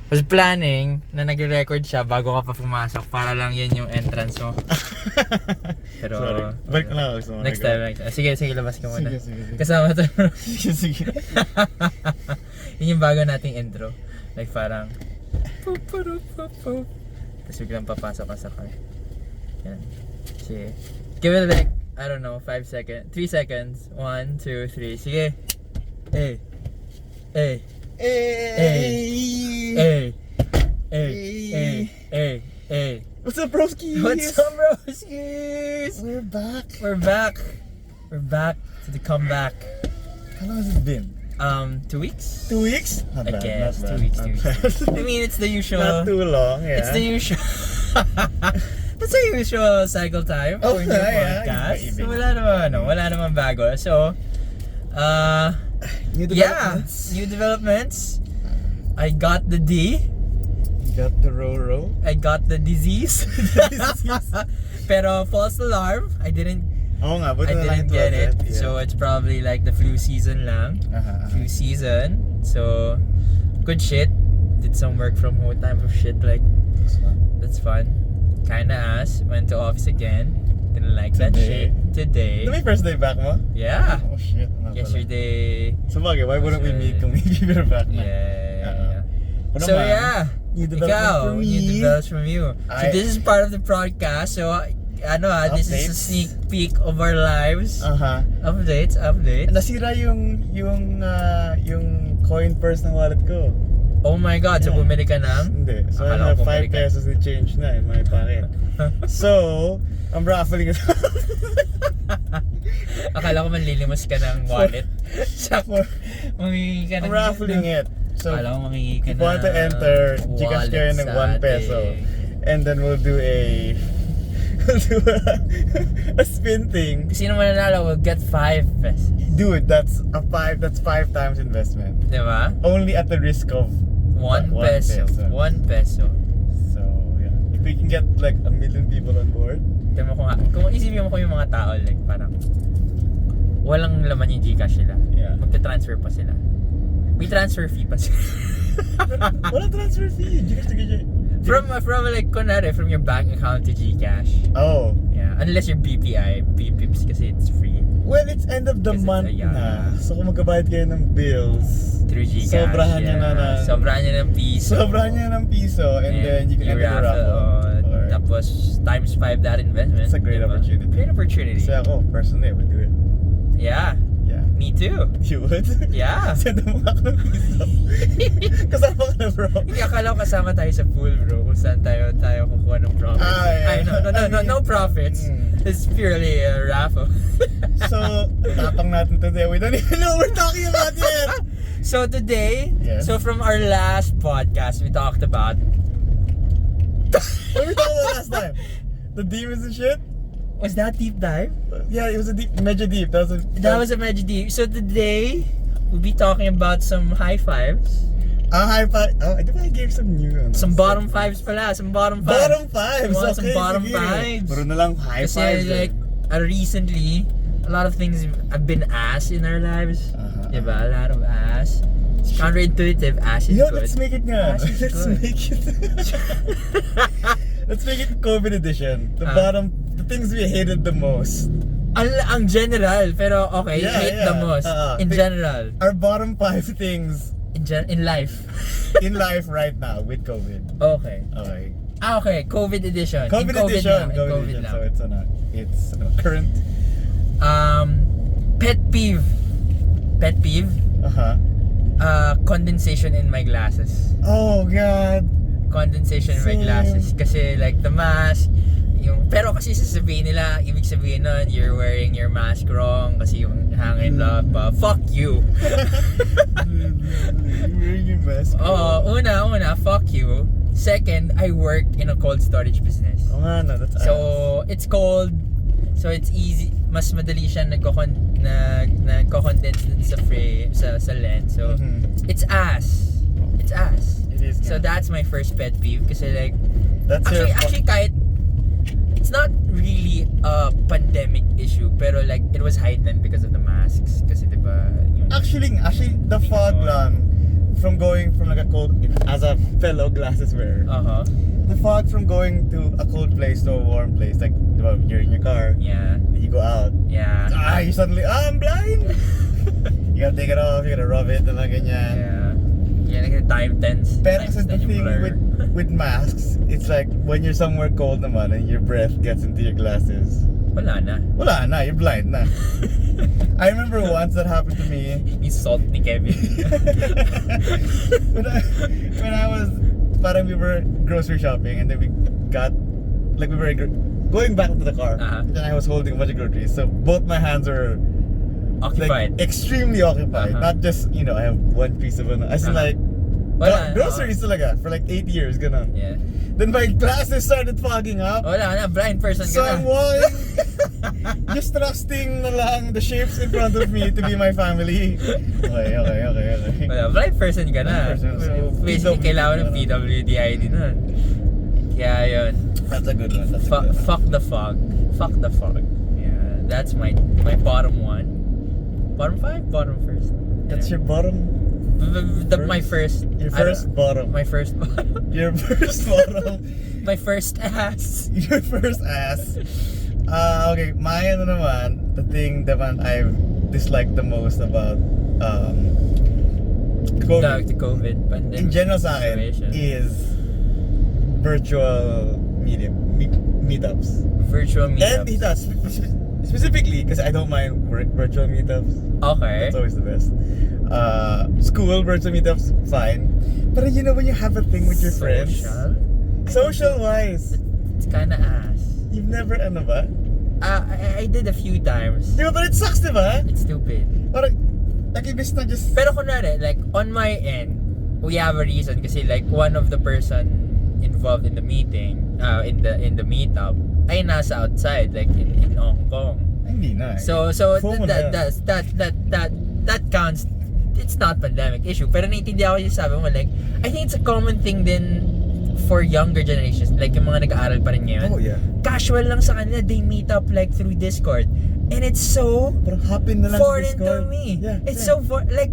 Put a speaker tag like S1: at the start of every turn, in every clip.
S1: was planning na nagre-record siya bago ka pa pumasok para lang yun yung entrance mo. Pero
S2: Sorry. Balik na lang ako sa mga
S1: next time. Sige, labas ka muna.
S2: Sige.
S1: Kasama to.
S2: Sige.
S1: Yun yung bago nating intro. Like parang tapos biglang papasok ka sa car. Yan. Sige. Give it like, I don't know, 3 seconds. 1, 2, 3. Sige. Hey.
S2: What's up, broskies?
S1: What's up, broskies?
S2: We're back.
S1: We're back to the comeback.
S2: How long has it been?
S1: 2 weeks?
S2: 2 weeks? Not
S1: I
S2: bad,
S1: guess,
S2: not
S1: 2 weeks.
S2: bad.
S1: I mean, it's the usual.
S2: Not too long, yeah.
S1: It's the usual. That's the usual cycle time for new podcast.
S2: Yeah.
S1: So, wala naman bago. So,
S2: New developments.
S1: New developments. I got the D.
S2: You got the row.
S1: I got the disease. Pero false alarm. I didn't get it.
S2: Yeah.
S1: So it's probably like the flu season lang. Flu season. So good shit. Did some work from home type of shit. Like that's fun. Kinda ass. Went to office again. Didn't like that shit. Today.
S2: Ito may first day back mo?
S1: Yeah.
S2: Oh shit.
S1: Yesterday.
S2: So bagay, why wouldn't we meet kung maybe we're back na?
S1: Yeah.
S2: Ano
S1: So
S2: naman?
S1: yeah.
S2: New development from me.
S1: New developments from you. So this is part of the podcast. So this is a
S2: Updates.
S1: sneak peek of our lives. Updates.
S2: Nasira yung coin purse ng wallet ko.
S1: Oh my God, so
S2: Yeah.
S1: bumili ka ng?
S2: Hindi. So I
S1: Akala
S2: have
S1: ko
S2: 5
S1: bumili ka.
S2: pesos in change na in my pocket. So, I'm raffling it.
S1: Akala ko manlilimos ka ng wallet. Mangingi ka ng...
S2: I'm raffling it. So,
S1: Akala ko mangingi ka
S2: if
S1: ng
S2: you want to enter, Gcash
S1: wallet
S2: kayo ng
S1: sa
S2: 1 peso.
S1: ating-
S2: And then we'll do a spin thing.
S1: Sino mananalo will get 5 pesos.
S2: Dude, that's 5 times investment.
S1: Diba?
S2: Only at the risk of
S1: 1
S2: 1
S1: peso.
S2: peso.
S1: 1 peso.
S2: So, yeah. If we can get like 1 million people on board.
S1: Tignan mo kung isipin mo ko yung mga tao, like parang walang laman yung Gcash sila.
S2: Yeah.
S1: Magta-transfer pa sila. May transfer fee pa sila.
S2: Walang transfer fee. Gcash to Gcash.
S1: From like, kunwari, from your bank account to Gcash.
S2: Oh.
S1: Yeah. Unless you're BPI, BPIPs kasi it's free.
S2: Well, it's end of the
S1: Kasi
S2: month
S1: yeah.
S2: na. So kung magkabayad kayo ng bills,
S1: Through Gcash.
S2: sobrahan niya na ng...
S1: Sobrahan niya ng piso.
S2: Sobrahan niya ng piso and then you can enter the raffle. Or,
S1: Tapos times 5 that investment.
S2: It's a great opportunity.
S1: Great opportunity.
S2: kasi ako, personally, I would do it.
S1: Yeah.
S2: Yeah.
S1: Me too.
S2: You would?
S1: Yeah.
S2: Send mo ako ng piso. Kasama ka na, bro.
S1: Hindi, akala ko kasama tayo sa pool, bro. Kung saan tayo kukuha ng profits.
S2: Yeah.
S1: Ay, no profits. It's purely a raffle.
S2: So, tapang natin today. We don't even know what we're talking about yet.
S1: So today,
S2: Yes.
S1: so from our last podcast, we talked about...
S2: What were we talking about last time? The demons and shit?
S1: Was that deep dive?
S2: Yeah, it was a deep, medyo deep. That
S1: That was a medyo deep. So today, we'll be talking about some high fives.
S2: high five. Oh, I think I gave some new ones.
S1: Some bottom fives pala. Some bottom fives.
S2: Bottom fives.
S1: We want
S2: Okay,
S1: some bottom
S2: sige.
S1: fives.
S2: Puro na lang high
S1: Kasi
S2: fives.
S1: like, recently, a lot of things have been ass in our lives. Diba? A lot of ass. It's counterintuitive. Ass is good.
S2: Let's make it nga.
S1: Ass is
S2: Let's
S1: good.
S2: make it. Let's make it COVID edition. The things we hated the most.
S1: Ang general, pero okay,
S2: Yeah,
S1: hate the most. In general.
S2: Our bottom 5 things
S1: In life.
S2: in life right now with COVID.
S1: Okay.
S2: Okay.
S1: Okay, COVID edition.
S2: COVID
S1: In
S2: edition.
S1: Lang, in
S2: COVID
S1: COVID
S2: edition.
S1: lang.
S2: So it's current.
S1: Pet peeve. Pet peeve. Condensation in my glasses.
S2: Oh God.
S1: Condensation in my
S2: Same.
S1: glasses. Kasi like the mask, pero kasi sasabihin nila, ibig sabihin nun, you're wearing your mask wrong kasi yung hangin lang pa. Fuck you.
S2: Wearing your mask.
S1: Una, fuck you. Second, I work in a cold storage business.
S2: Oh nga no, that's
S1: So, it's cold. So, it's easy. Mas madali siya nagko-condense dun sa frame, sa lens. So, it's ass. It's ass.
S2: It is.
S1: So, that's my first pet peeve. Kasi like,
S2: that's
S1: actually kahit, it's not really a pandemic issue. Pero like, it was heightened because of the masks. Kasi diba,
S2: Actually, the fog lang from going from like a cold, as a fellow glasses wearer.
S1: Uh-huh.
S2: The fog from going to a cold place to a warm place, like you're in your car,
S1: Yeah.
S2: and you go out.
S1: Yeah.
S2: You suddenly, I'm blind. You gotta take it off, you gotta rub it, and like ganyan.
S1: Yeah. Yeah, like time tense.
S2: Pero
S1: Times
S2: kasi the
S1: 10 yung
S2: thing
S1: blur.
S2: with masks, it's like when you're somewhere cold naman and your breath gets into your glasses.
S1: Wala na.
S2: Wala na, you're blind na. I remember once that happened to me.
S1: Yung salt ni Kevin.
S2: when I was, parang we were grocery shopping and then we got, like we were going back into the car.
S1: Uh-huh.
S2: And then I was holding a bunch of groceries. So both my hands were
S1: Occupied.
S2: like extremely occupied.
S1: Uh-huh.
S2: Not just, you know, I have one piece of, as in like,
S1: Wala.
S2: groceries talaga for like 8 years, ganun.
S1: Yeah.
S2: Then my glasses started fogging up.
S1: Wala na, blind person
S2: So
S1: ka
S2: I'm
S1: na.
S2: walking, just trusting na lang the shapes in front of me to be my family. Okay.
S1: Wala, blind person ka na.
S2: Blind person.
S1: So, basically, kailangan ng PWD ID nun. Kaya yun.
S2: That's a good one. That's a good one.
S1: Fuck the fog. Fuck the fog. Yeah, that's my bottom one. Bottom 5? Bottom first.
S2: That's your bottom?
S1: My first.
S2: Your first bottom.
S1: My first bottom.
S2: Your first bottom.
S1: My first ass.
S2: Your first ass. Okay, my ano naman, the thing that I've disliked the most about COVID.
S1: The COVID pandemic.
S2: In general sa akin
S1: situation.
S2: is virtual meetups.
S1: Virtual
S2: And
S1: meetups.
S2: specifically because I don't mind virtual meetups.
S1: Okay.
S2: That's always the best. School virtual meetups, fine. But you know when you have a thing with your friends, social wise,
S1: it's kinda ass.
S2: you've never ano ba?
S1: I did a few times.
S2: Di ba? But it sucks, di ba?
S1: It's stupid.
S2: Parang, like ibis na just...
S1: Pero kunwari, like on my end, we have a reason kasi like one of the person involved in the meeting, in the meetup, ay nasa outside, like in Hong Kong.
S2: Hindi na eh.
S1: So
S2: FOMO na yan.
S1: that counts. It's not pandemic issue. Pero naiintindihan ko yung sabi mo, like I think it's a common thing din for younger generations, like yung mga nag-aaral pa rin ngayon.
S2: Oh yeah.
S1: Casual lang sa kanila, they meet up like through Discord. And it's so
S2: Parang happen na lang
S1: foreign
S2: sa Discord.
S1: to me.
S2: Yeah,
S1: It's so like,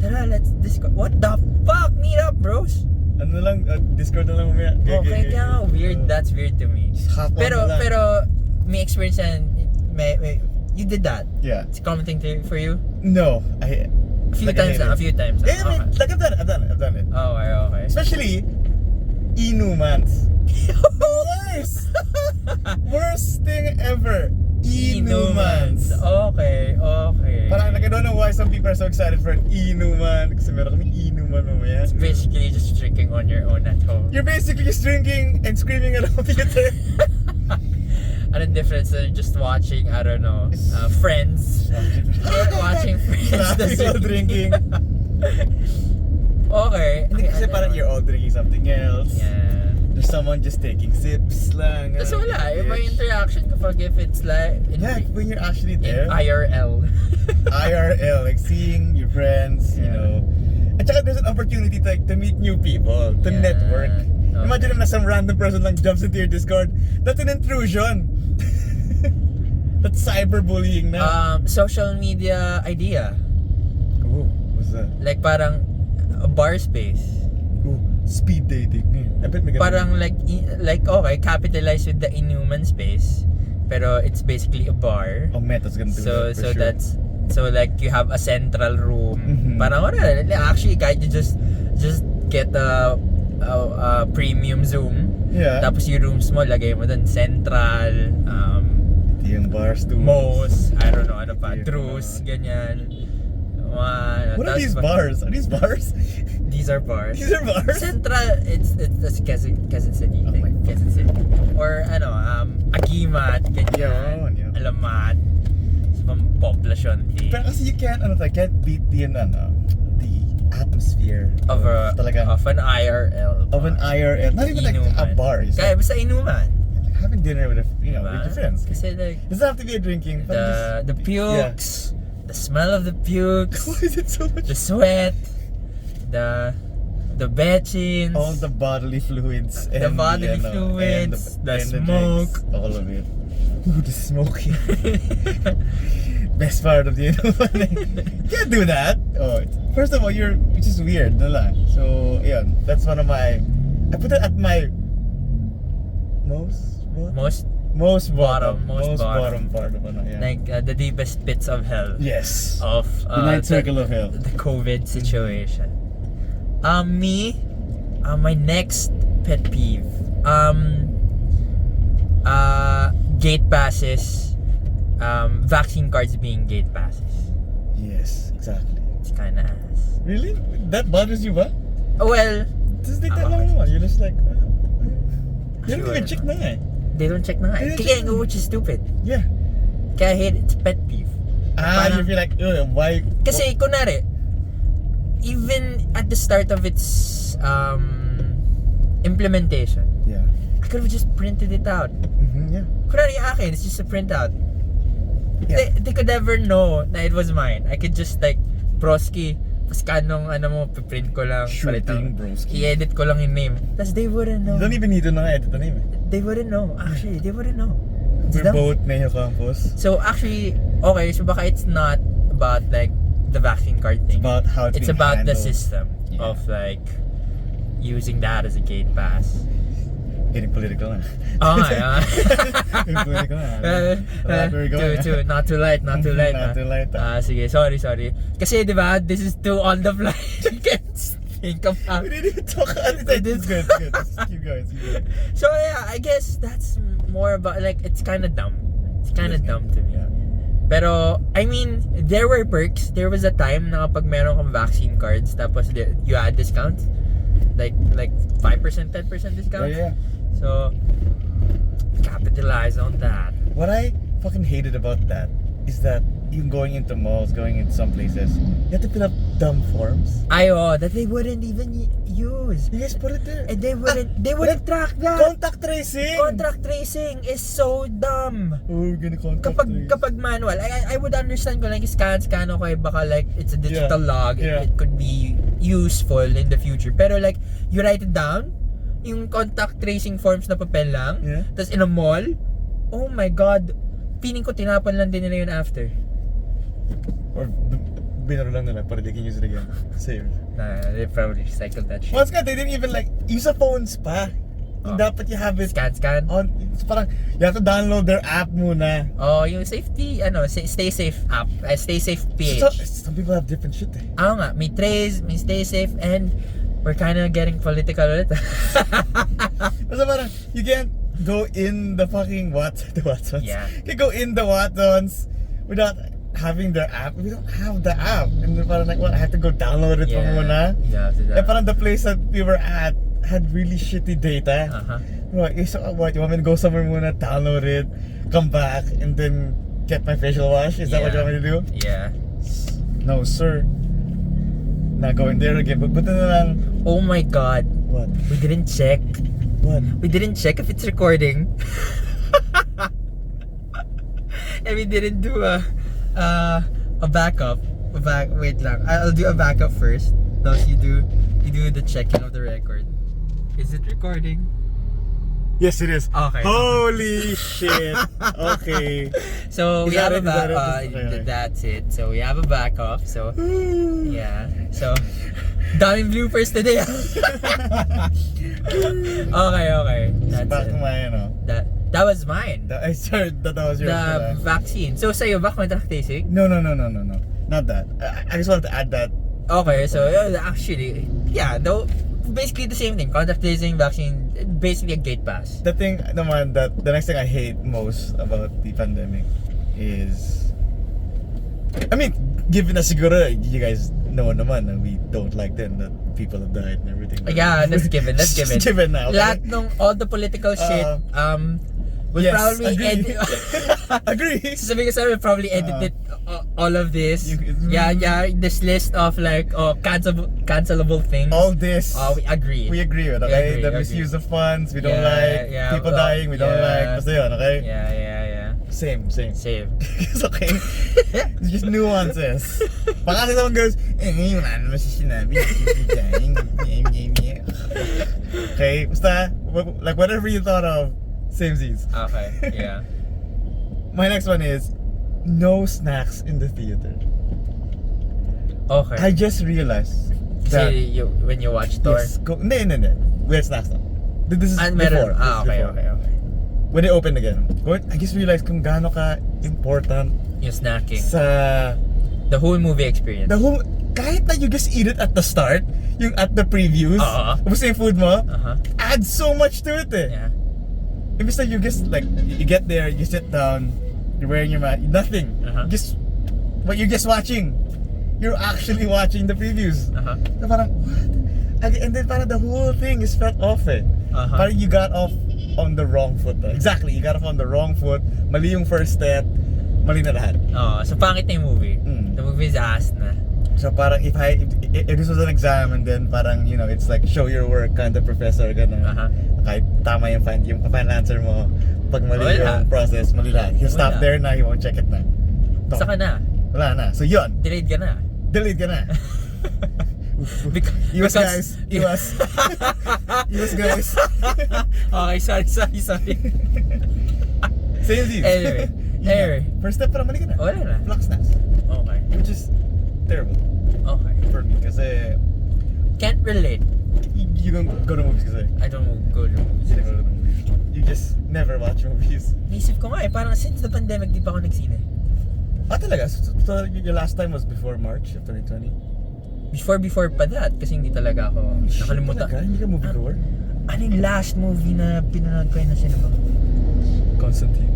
S1: tara, let's Discord. What the fuck? Meet up, bros.
S2: Ano lang, Discord na lang umaya.
S1: Okay, kaya nga weird. That's weird to me.
S2: Just hop on na lang.
S1: Pero may experience and you did that.
S2: Yeah.
S1: It's a common thing for you.
S2: No,
S1: A few times.
S2: Yeah, I mean, like I've done it.
S1: Okay.
S2: Especially inumans. Worst thing ever. Inumans.
S1: Okay.
S2: Parang like, I don't know why some people are so excited for an inuman kasi meron kaming inuman mamaya.
S1: It's basically just drinking on your own at home.
S2: You're basically just drinking and screaming at the theater.
S1: Anong difference than just watching, I don't know, Friends? Watching Friends.
S2: Laughing while drinking.
S1: Okay.
S2: Hindi kasi parang you're all drinking something else.
S1: Yeah.
S2: There's someone just taking sips lang.
S1: Tapos wala, iba yung interaction kapag if it's like
S2: Yeah, when you're actually
S1: in
S2: there.
S1: IRL.
S2: IRL, like seeing your friends, you know. At saka there's an opportunity to meet new people, to
S1: Yeah.
S2: network.
S1: Okay.
S2: Imagine na some random person lang jumps into your Discord. That's an intrusion. That's cyberbullying na.
S1: Social media idea.
S2: Oh, what's that?
S1: Like parang a bar space.
S2: Oh, speed dating. I bet may ganun.
S1: Parang like okay, capitalize with the inhuman space. Pero it's basically a bar.
S2: Oh, Meta's gonna do that for
S1: So
S2: sure.
S1: that's like you have a central room.
S2: Mhm.
S1: Parang actually guys, you just get a premium Zoom.
S2: Yeah.
S1: Tapos yung rooms mo lagay mo dun central,
S2: Yung bars too.
S1: Mo's, I don't know ano pa,
S2: Yeah.
S1: Drews, ganyan.
S2: What are these bars? Are these bars?
S1: These are bars.
S2: These are bars?
S1: Central, it's Quezon City.
S2: Oh my
S1: Quezon City. Or Agimat, ganyan.
S2: Yeah.
S1: Alamat. Sa population thing.
S2: Pero kasi you can't beat the atmosphere
S1: Of an IRL.
S2: of an IRL. Not even like a
S1: Inuman.
S2: bar. It's
S1: Kaya
S2: like
S1: basta inuman.
S2: having dinner with with your friends.
S1: Kasi like
S2: Doesn't have to be a drinking.
S1: the pukes, the smell of the pukes,
S2: Why is it so much?
S1: the sweat, the betchins,
S2: All the bodily fluids.
S1: The
S2: And
S1: bodily
S2: and
S1: fluids, the
S2: and
S1: smoke.
S2: drinks, all of it. Ooh, the smoking. Best part of the you can't do that. First of all, it's just weird, na lang. So, yeah, That's one of my. I put it at my most what? Most bottom part of ano, yeah.
S1: Like the deepest pits of hell.
S2: Yes.
S1: Of
S2: The ninth circle of hell.
S1: The COVID situation. My next pet peeve. Gate passes. Vaccine cards being gate passes.
S2: Yes, exactly.
S1: It's kinda ass.
S2: Really? That bothers you, ba?
S1: Well,
S2: Just take that long naman. You're just like, you don't
S1: Sure.
S2: even check na eh.
S1: they don't check na.
S2: They don't
S1: Kaya
S2: check.
S1: which is stupid.
S2: Yeah.
S1: Kaya I hate it. It's pet peeve.
S2: You feel like, why?
S1: Kasi kunwari, even at the start of its implementation,
S2: Yeah.
S1: I could have just printed it out.
S2: Yeah.
S1: Kunwari yung akin, it's just a printout.
S2: Yeah.
S1: They could never know na it was mine. I could just like, broski, scan nung print ko lang.
S2: Shooting, broski.
S1: I-edit ko lang yung name. Tapos they wouldn't know.
S2: You don't even need to edit the name.
S1: They wouldn't know. Actually, they wouldn't know. It's
S2: We're
S1: dumb.
S2: both Mayo Campus.
S1: So actually, okay, so baka it's not about like the vaccine card thing.
S2: It's about how it's being
S1: about the
S2: handled.
S1: system of like using that as a gate pass.
S2: Getting political na.
S1: Oh yeah.
S2: Getting political na. Where we going?
S1: Not too light.
S2: Not too light.
S1: Sige, sorry. Kasi di ba, this is too on the fly. You can't think of how.
S2: We didn't even talk about it. It's good. Just keep going.
S1: So yeah, I guess that's more about like it's kind of dumb. It's kind of dumb to me.
S2: Yeah.
S1: Pero I mean, there were perks. There was a time na kapag meron kang vaccine cards, tapos you had discounts, like 5%, 10% discounts.
S2: Yeah.
S1: So capitalize on that.
S2: What I fucking hated about that is that even going into malls, going into some places, you have to fill up dumb forms.
S1: That they wouldn't even use.
S2: You guys put it there.
S1: And they wouldn't track that.
S2: Contact tracing.
S1: Contract tracing is so dumb.
S2: Oh, we're gonna contact trace.
S1: Kapag manual, I would understand kung like scan okay, baka like it's a digital log.
S2: Yeah.
S1: It could be useful in the future. Pero like, you write it down, yung contact tracing forms na papel lang,
S2: Yeah.
S1: tas in a mall, oh my god, feeling ko tinapon lang din nila yun after.
S2: Or binaro lang nila para they can use it again. Save.
S1: They probably recycled that shit.
S2: Once nga, they didn't even like use a phones pa. Yung dapat you have it
S1: Scan.
S2: on. It's parang you have to download their app muna.
S1: Oh, yung safety, stay safe app, stay safe PH.
S2: Some people have different shit eh.
S1: Nga, may trace, may stay safe, and we're kind of getting political ulit.
S2: Basta parang you can't go in the fucking Watsons.
S1: Yeah.
S2: You can go in the Watsons without having their app. We don't have the app. And then parang like, what? I have to go download it pa muna.
S1: Yeah,
S2: And parang the place that we were at had really shitty data. What, you want me to go somewhere muna, download it, come back, and then get my facial wash? Is that what you want me to do?
S1: Yeah.
S2: No, sir. Not going there again. But na lang.
S1: Oh my god.
S2: What?
S1: We didn't check.
S2: What?
S1: We didn't check if it's recording. And we didn't do a backup. Wait lang. I'll do a backup first. Thus you do the checking of the record. Is it recording?
S2: Yes, it is.
S1: Okay.
S2: Holy shit. Okay.
S1: So
S2: Is
S1: we have
S2: that
S1: a
S2: it? Is that it?
S1: backup.
S2: Okay.
S1: That's it. So we have a backup. So yeah. So daming bloopers today. Okay. That's
S2: Back
S1: it.
S2: to my,
S1: That was mine.
S2: I heard that was yours.
S1: The vaccine. So sa'yo ba contact tracing?
S2: No. Not that. I just wanted to add that.
S1: Okay, so actually, yeah, though basically the same thing. Contact tracing, vaccine, basically a gate pass.
S2: The thing naman that the next thing I hate most about the pandemic is, I mean, given na siguro you guys know naman na we don't like them, that people have died and everything.
S1: Yeah, that's given.
S2: Just given now. Okay?
S1: Lahat ng all the political shit, we'll
S2: yes,
S1: probably
S2: agree.
S1: edit.
S2: Agree.
S1: Sabi ko sa'yo, we'll probably edit it, all of this. Yeah, this list of like cancelable things.
S2: All this.
S1: We agree.
S2: We agree with, okay? The misuse of funds, we don't like. People dying, we don't like. Basta yun, okay?
S1: Yeah.
S2: Same. It's okay. It's just nuances. Baka sa mga girls, ngayon wala naman siya sinabi. Okay, basta, like whatever you thought of, same Z's.
S1: Okay, yeah.
S2: My next one is, no snacks in the theater.
S1: Okay.
S2: I just realized,
S1: Kasi when you watch Thor.
S2: Yes, hindi. We had snacks now. This is before.
S1: Okay.
S2: When they opened again, I just realized kung gaano ka important
S1: Yung snacking.
S2: sa
S1: The whole movie experience.
S2: kahit na you just eat it at the start, yung at the previews, tapos yung food mo, adds so much to it eh.
S1: Yeah.
S2: Imbis na you just like, you get there, you sit down, you're wearing your mask, nothing. But you're just watching. You're actually watching the previews. So parang, what? And then parang the whole thing is felt off eh. Parang you got off on the wrong foot. Exactly, you got off on the wrong foot. Mali yung first step. Mali na lahat.
S1: So pangit na yung movie. The movie is ass na.
S2: So parang if this was an exam and then parang, you know, it's like show your work kind of professor gano'n. Kahit tama yung final answer mo, pag mali yung process, mali lahat. He'll stop there na, he won't check it na.
S1: Saka na.
S2: Wala na. So yun.
S1: Delayed ka na.
S2: US guys. US guys.
S1: Okay, sorry.
S2: Same deal.
S1: Anyway.
S2: First step para mali ka na.
S1: Wala na.
S2: Flux snacks.
S1: Okay.
S2: Which is terrible.
S1: Okay.
S2: For me kasi
S1: can't relate.
S2: You don't go to movies kasi
S1: I don't go to movies.
S2: You just never watch movies.
S1: Naisip ko nga parang since the pandemic di pa ako nagsine.
S2: Talaga? So your last time was before March of 2020?
S1: Before pa that kasi hindi talaga ako nakalimutan.
S2: Talaga? Hindi ka movie goer?
S1: Ano yung last movie na pinanood ko na cinema?
S2: Constantine.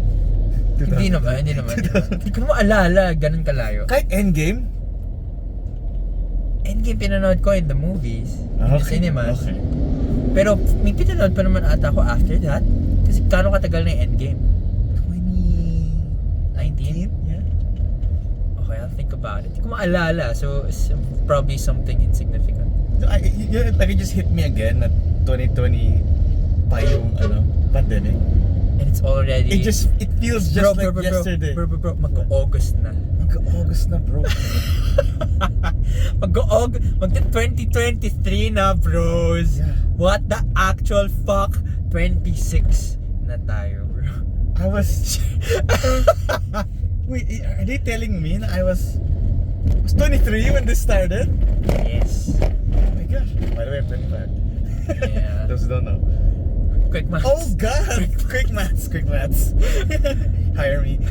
S1: Hindi naman. Hindi ko naman alala, ganun kalayo.
S2: Kahit Endgame
S1: pinanood ko in the movies, in the cinemas.
S2: Okay.
S1: Pero may pinanood pa naman ata ako after that. Kasi kano katagal na yung Endgame? 2019? Yeah. Okay, I'll think about it. Hindi ko maalala, so it's probably something insignificant.
S2: So, it just hit me again na 2020 pa yung pandemic.
S1: And it's already...
S2: It feels just like yesterday.
S1: Bro, mag-August na.
S2: Mag-August na, bro.
S1: Mag-2023 na, bros.
S2: Yeah.
S1: What the actual fuck? 26 na tayo, bro.
S2: I was... Wait, are they telling me na I was 23 when this started?
S1: Yes.
S2: Oh my gosh. By the way, I'm 25.
S1: Yeah.
S2: Those who don't know.
S1: Quick maths.
S2: Oh god! Quick maths. Hire me.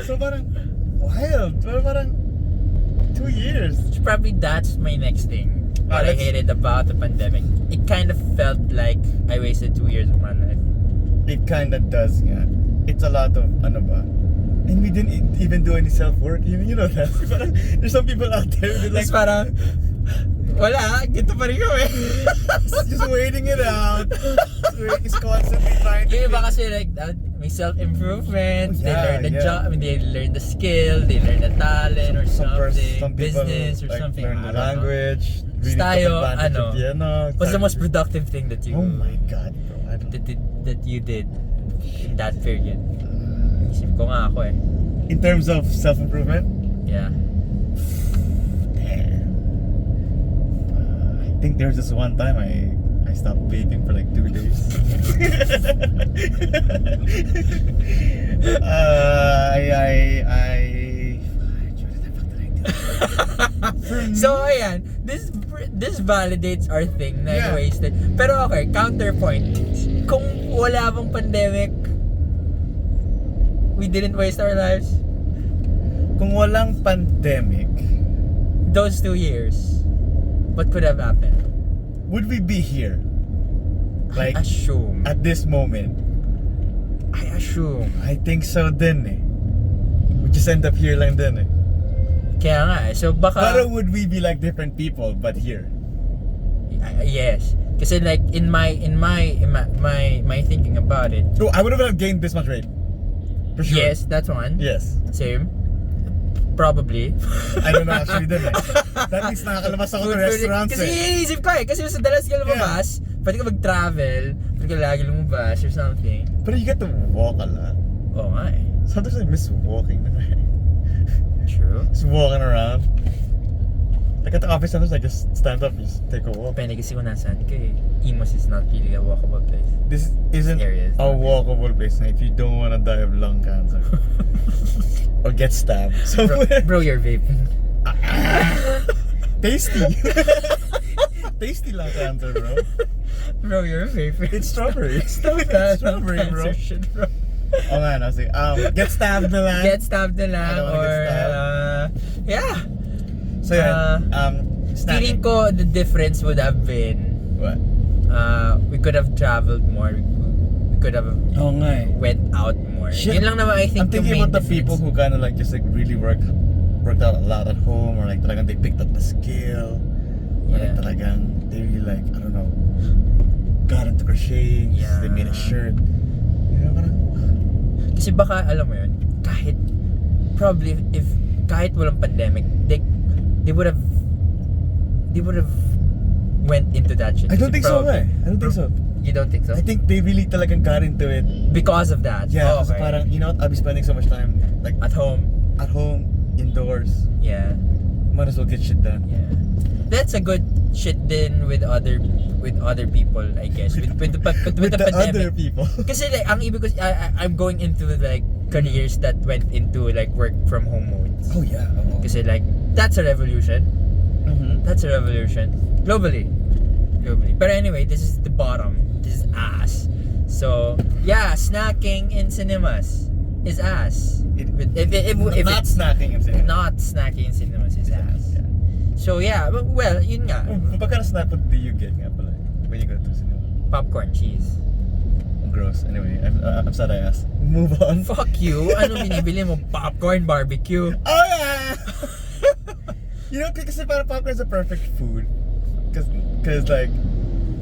S2: So parang wild. Parang 2 years.
S1: Probably that's my next thing. What I hated about the pandemic. It kind of felt like I wasted 2 years of my life.
S2: It kind of does, yeah. It's a lot of and we didn't even do any self-work. You know that? Parang, there's some people out there who like
S1: parang wala, gito pa rin kami.
S2: just waiting it out. He's constantly trying to...
S1: Yung iba kasi like that, may self-improvement, they learn the job, they learn the skill, they learn the talent or something,
S2: some
S1: business or
S2: like,
S1: something.
S2: Learn the language, really
S1: Tayo,
S2: took advantage of the,
S1: what's the most productive thing that you...
S2: Oh my god, bro.
S1: That you did in that period? Isip ko nga ako eh.
S2: In terms of self-improvement?
S1: Yeah.
S2: I think there was this one time I stopped vaping for like 2 days.
S1: So ayan, this validates our thing na wasted. Pero okay, counterpoint. Kung wala bang pandemic, we didn't waste our lives.
S2: Kung walang pandemic,
S1: those 2 years, what could have happened?
S2: Would we be here? Like,
S1: I assume.
S2: At this moment?
S1: I assume.
S2: I think so din eh. We just end up here lang din eh.
S1: Kaya nga eh. So baka...
S2: Pero would we be like different people but here?
S1: Yes. Kasi like in my thinking about it.
S2: Oh, I would have gained this much weight. For sure.
S1: Yes, that's one.
S2: Yes.
S1: Same. Probably.
S2: I don't know actually din eh. That means nakakalabas ako to restaurants
S1: kasi iisip ko eh. Kasi sa dalas ka lumabas, pwede ka mag-travel, pwede ka lagi lumabas or something.
S2: But you get to walk a lot.
S1: Oo nga eh.
S2: Sometimes I miss walking.
S1: True.
S2: Just walking around. Like at the office sometimes I just stand up and just take a walk.
S1: Depende kasi kung nasaan ka eh. Imus is not really a walkable place.
S2: This isn't a walkable place if you don't want to die of lung cancer. Or get stabbed somewhere.
S1: Bro, you're vaping.
S2: Tasty. Tasty lang sa answer, bro.
S1: Bro, your favorite.
S2: It's strawberry.
S1: Strawberry,
S2: Strawberry, bro.
S1: Shit, bro.
S2: Oh man, I was like, get stabbed na lang.
S1: Get stabbed na lang,
S2: I don't wanna
S1: or
S2: get stabbed.
S1: yeah.
S2: So yeah,
S1: Feeling ko the difference would have been
S2: What?
S1: we could have traveled more. We could have
S2: Oh nga eh.
S1: went out more.
S2: Shit.
S1: Yun lang naman I think
S2: I'm thinking
S1: yung main
S2: about the people
S1: difference.
S2: who kind of like just like really worked out a lot at home, or like talagang they picked up the skill, or like
S1: Yeah.
S2: talagang they really like, I don't know, got into crocheting.
S1: Yeah.
S2: They made a shirt. You know, parang,
S1: Kasi baka alam mo yun, kahit probably if kahit walang pandemic, they would have went into that shit.
S2: I don't
S1: Kasi
S2: think so,
S1: probably-
S2: I don't think so.
S1: You don't think so?
S2: I think they really talagang got into it.
S1: Because of that.
S2: Yeah,
S1: Oh,
S2: kasi
S1: okay.
S2: parang, you know what, I'll be spending so much time like
S1: At home.
S2: indoors.
S1: Yeah.
S2: Might as well get shit done.
S1: Yeah. That's a good shit din with other people, I guess. With the
S2: Other
S1: pandemic.
S2: people.
S1: Kasi like, ang ibig ko, I'm going into like careers that went into like work from home modes.
S2: Oh yeah. Oh.
S1: Kasi like, that's a revolution.
S2: Mm-hmm.
S1: That's a revolution. Globally. But anyway, this is the bottom. This is ass. So, yeah, snacking in cinemas is ass. If
S2: Not
S1: it's
S2: snacking in cinema.
S1: not snacking in cinemas is ass.
S2: Yeah.
S1: So, yeah, well, yun nga.
S2: What kind of snack food do you get nga pala when you go to cinema?
S1: Popcorn, cheese.
S2: Gross. Anyway, I'm sad I asked. Move on.
S1: Fuck you. Ano binibili mo? Popcorn, barbecue.
S2: Oh yeah! You know, kasi parang popcorn is a perfect food. Cause like,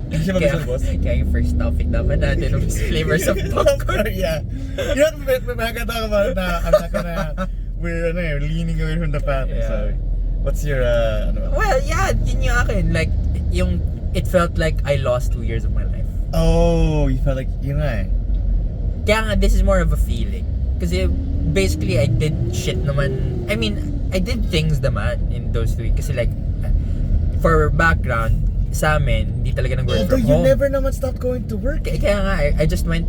S2: hindi siya
S1: Kaya,
S2: mabisa, boss.
S1: kaya yung first topic naman natin of flavors of popcorn.
S2: Yeah. You know, we're not gonna talk about it now. I'm not gonna. We're leaning away from the path.
S1: Yeah.
S2: So, what's your ano?
S1: Well, yeah, yun yung akin. Like, it felt like I lost 2 years of my life.
S2: Oh, you felt like yun nga eh.
S1: Kaya nga, this is more of a feeling. Kasi basically, I did shit naman. I mean, I did things naman in those 2 weeks. Kasi like, for background, sa amin, hindi talaga nag-work
S2: Although
S1: from
S2: you
S1: home.
S2: never naman stopped going to work.
S1: Kaya nga, I just went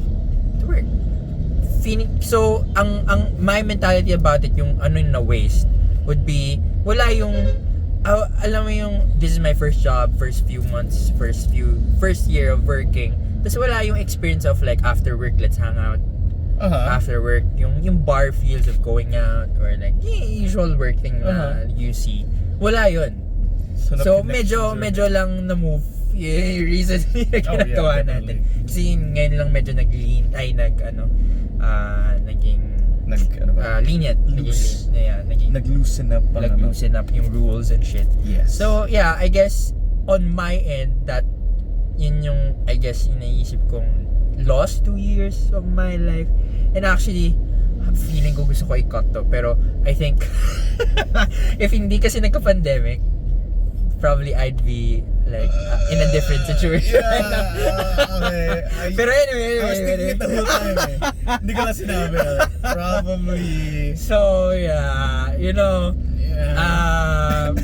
S1: to work. So, my mentality about it, yung ano yung na-waste, would be, wala yung, alam mo yung, this is my first job, first few months, first year of working. Tapos wala yung experience of like, after work, let's hang out. After work, yung bar feels of going out, or like, usual work thing na you see. Wala yun. So medyo lang na-move yung recently na ginagawa natin. Kasi ngayon lang medyo naging lenient.
S2: Nag-loosen up.
S1: Nag-loosen up yung rules and shit.
S2: Yes.
S1: So yeah, I guess on my end, that yun yung I guess yung naisip kong lost 2 years of my life. And actually, feeling ko gusto ko i-cut to, pero I think if hindi kasi nagka-pandemic, probably I'd be like in a different situation right now.
S2: Okay.
S1: Pero anyway.
S2: I was thinking it the whole time eh. Hindi ko na sinabi. Probably.
S1: So yeah, you know.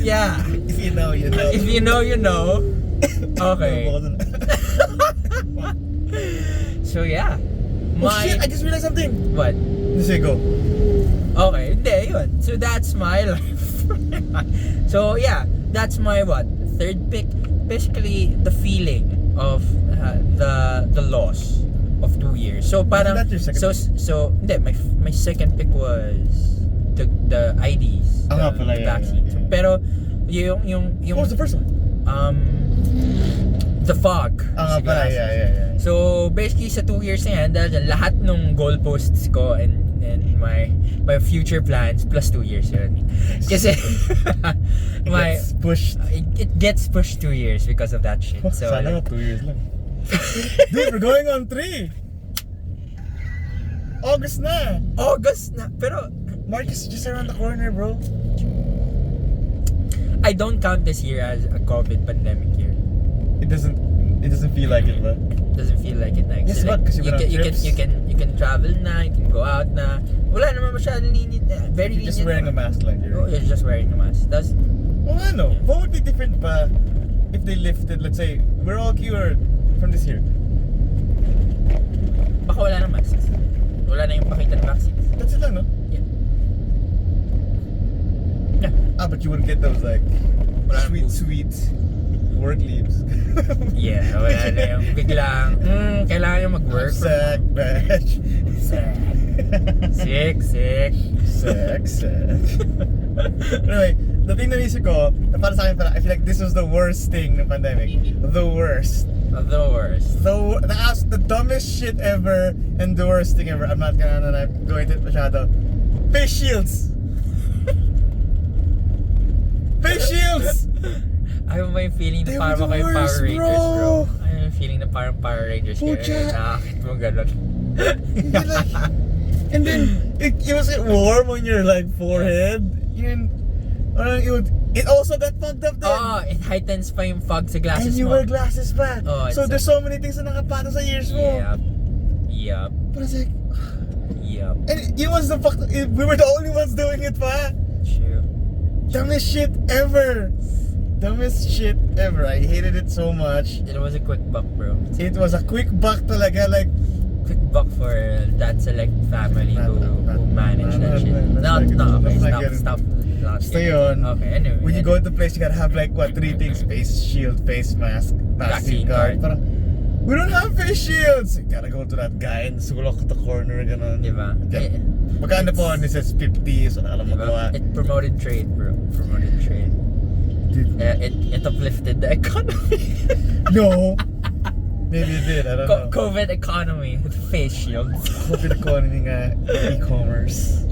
S1: Yeah.
S2: If you know, you know.
S1: If you know, you know. Okay. So yeah.
S2: Oh shit, I just realized something.
S1: What?
S2: Sige, go.
S1: Okay, hindi, yun. So that's my life. So yeah, that's my third pick. Basically, the feeling of the loss of 2 years. So parang
S2: Isn't that your second
S1: so hindi, my second pick was the IDs.
S2: Ah, nga pala,
S1: the
S2: yeah,
S1: vaccine.
S2: yeah.
S1: Pero yung
S2: What was the first one?
S1: The fog.
S2: Ah, nga pala, yeah.
S1: So basically sa 2 years na yan, dahil dyan, lahat nung goalposts ko and my future plans plus 2 years yun. Kasi it gets pushed 2 years because of that shit. So
S2: Sana
S1: like,
S2: 2 years lang. Dude, we're going on 3. August na.
S1: Pero
S2: March is just around the corner, bro.
S1: I don't count this year as a COVID pandemic year.
S2: It doesn't feel like it, bro.
S1: Doesn't feel like it na.
S2: Yes,
S1: like,
S2: what? Kasi wala trips.
S1: you can travel na, you can go out na. Wala naman masyadong lenient. Very
S2: You're
S1: lenient.
S2: just wearing a mask lang,
S1: Oh, you're just wearing a mask.
S2: What would be different pa if they lifted, let's say, we're all cured from this year?
S1: Baka wala nang masks. Wala na yung pakita ng vaccines.
S2: That's it lang, no?
S1: Yeah.
S2: But you wouldn't get those, like,
S1: Wala nang boobs.
S2: Sweet work leaves.
S1: Yeah, wala na yung biglang, kailangan yung mag-work.
S2: Sack, batch.
S1: Sick.
S2: Sex. Anyway, the thing na naisip ko, na para sa akin pala, I feel like this was the worst thing ng pandemic. The worst. The dumbest shit ever and the worst thing ever. I'm not gonna go into it masyado. Face shields! Face shields!
S1: Ayaw mo yung feeling na
S2: They
S1: parang
S2: were the
S1: kayo Power
S2: worst,
S1: Rangers,
S2: bro.
S1: bro. Ayaw yung feeling na parang Power Rangers kayo.
S2: Pucha.
S1: Nakakit mo ganun.
S2: And then it was warm on your like forehead. It also got fucked up then.
S1: Oh, it heightens pa yung fog sa
S2: And
S1: glasses
S2: you
S1: mo.
S2: wear glasses pa.
S1: Oh,
S2: So there's so many things na nakapata sa ears mo.
S1: Yup.
S2: But I was like,
S1: Yup.
S2: and it was we were the only ones doing it pa.
S1: True.
S2: Dumbest shit ever. I hated it so much.
S1: It was a quick buck, bro.
S2: It was a quick buck talaga, like
S1: Quick buck for that select family who manage that shit. Stop.
S2: Stay on.
S1: Okay, anyway.
S2: When you go to the place, you gotta have like what, 3 things: face shield, face mask, vaccine card. Parang, we don't have face shields. You gotta go to that guy in the sulok at the corner, ganon.
S1: Diba?
S2: Yeah. Magkano po? It says 50, so nakala mo gawa.
S1: It promoted trade, bro.
S2: Dude.
S1: It uplifted the economy.
S2: No. Maybe it did, I don't know.
S1: COVID economy with face shields.
S2: COVID economy nga, e-commerce.